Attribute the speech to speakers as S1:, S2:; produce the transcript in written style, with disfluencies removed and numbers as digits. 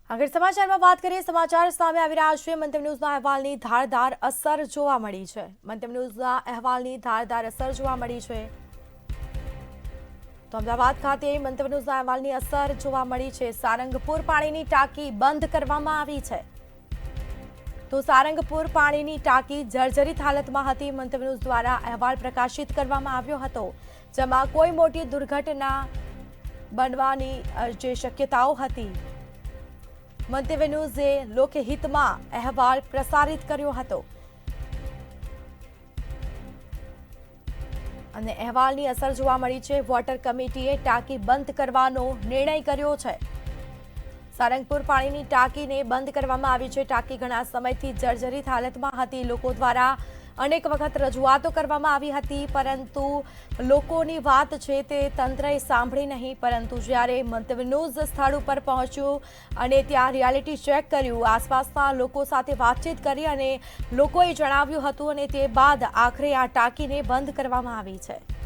S1: આગળ સમાચારમાં વાત કરીએ સમાચાર સામે આવી રહ્યા છે મંતવ્ય ન્યૂઝના અહેવાલની ધારદાર અસર જોવા મળી છે મંતવ્ય ન્યૂઝના અહેવાલની ધારદાર અસર જોવા મળી છે તો અમદાવાદ ખાતે મંતવ્ય ન્યૂઝના અહેવાલની અસર જોવા મળી છે સારંગપુર પાણીની ટાંકી બંધ કરવામાં આવી છે તો સારંગપુર પાણીની ટાંકી જર્જરિત હાલતમાં હતી મંતવ્ય ન્યૂઝ દ્વારા અહેવાલ પ્રકાશિત કરવામાં આવ્યો હતો જેમાં કોઈ મોટી દુર્ઘટના બનવાની જે શક્યતાઓ હતી મંતવ્ય ન્યૂઝે લોકહિતમાં અહેવાલ પ્રસારિત કર્યો હતો અને અહેવાલની અસર જોવા મળી છે વોટર કમિટીએ ટાંકી બંધ કરવાનો નિર્ણય કર્યો છે સારંગપુર પાણીની ટાંકીને બંધ કરવામાં આવી છે ટાંકી ઘણા સમયથી જર્જરિત હાલતમાં હતી લોકો દ્વારા અનેક વખત રજૂઆતો કરવામાં આવી હતી પરંતુ લોકોની વાત છે તે તંત્રએ સાંભળી નહીં પરંતુ જ્યારે મંતવ્ય ન્યૂઝ સ્થળ ઉપર પહોંચ્યું અને ત્યાં રિયાલિટી ચેક કર્યું આસપાસના લોકો સાથે વાતચીત કરી અને લોકોએ જણાવ્યું હતું અને તે બાદ આખરે આ ટાંકીને બંધ કરવામાં આવી છે